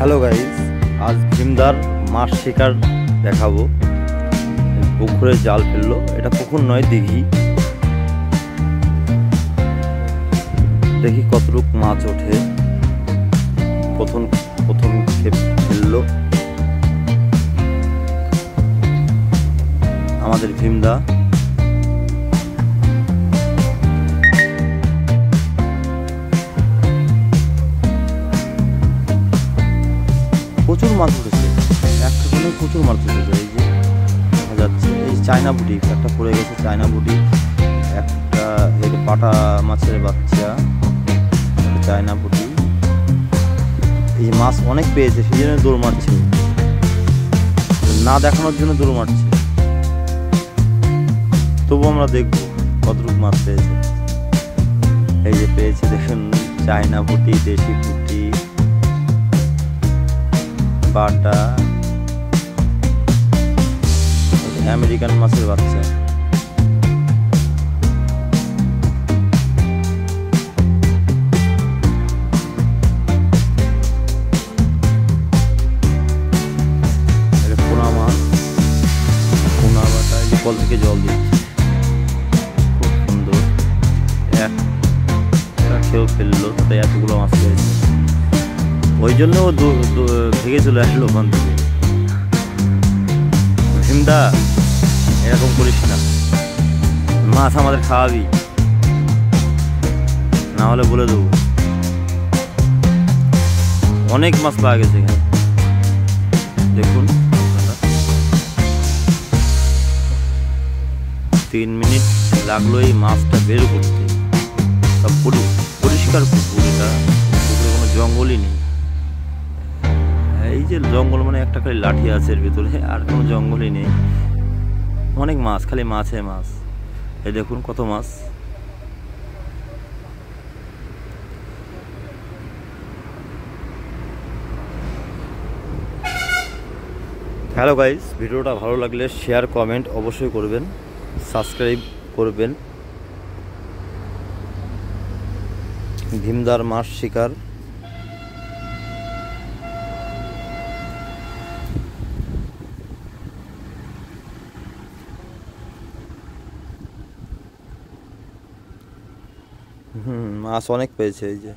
Hello guys, আজ ভীমদার মাছ শিকার দেখাবো। পুকুরে জাল ফেললো, এটা পুকুর নয় দিঘি। দেখি কতটুক মাছ ওঠে। প্রথম ক্ষেপ ফেললো আমাদের ভীমদা। প্রচুর মাছ উঠেছে, একটা দিনে প্রচুর মাছ উঠেছে। এই যে দেখা যাচ্ছে, এই চায়না বুটি একটা পড়ে গেছে, চায়না বুটি একটা, এই পাটা মাছের বাচ্চা, চায়না বুটি। এই মাছ অনেক পেয়েছে, সেই জন্য দৌড় মারছে, না দেখানোর জন্য দৌড় মারছে। তবু আমরা দেখবো কতটুকু মাছ পেয়েছে। এই যে পেয়েছে, দেখুন চায়না বুটি, দেশি বুটি, বাটা, আমেরিকান মাছের বাচ্চা। পোনা মাছ, পোনা বাটা, এই কল থেকে জল দিচ্ছে, খুব সুন্দর। কেউ ফেললো, তাই এতগুলো মাছ পেয়েছে। ওই জন্য ও ভেঙে চলে আসলো ওখান থেকে। ভীমদা, এরকম করিস না, মাছ আমাদের খাওয়াবি, না হলে বলে দেবো। অনেক মাছ পাওয়া গেছে এখানে, দেখুন। 3 মিনিট লাগলো এই মাছটা বের করতে। সব পরিষ্কার পুকুর, এটা পুকুরে কোনো জঙ্গলই নেই। এই যে জঙ্গল মানে একটা খালি লাঠি আছে এর ভিতরে, আর কোনো জঙ্গলই নেই। অনেক মাছ, খালি মাছে মাছ। এই দেখুন কত মাছ। হ্যালো গাইস, ভিডিওটা ভালো লাগলে শেয়ার কমেন্ট অবশ্যই করবেন, সাবস্ক্রাইব করবেন। ভীমদার মাছ শিকার। মাছ অনেক পেয়েছে। এই যে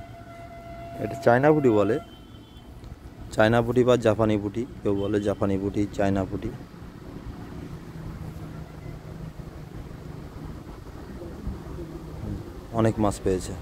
এটা চায়না বুটি বলে, চায়না বুটি বা জাপানি বুটি, কেউ বলে জাপানি বুটি, চায়না বুটি। অনেক মাছ পেয়েছে।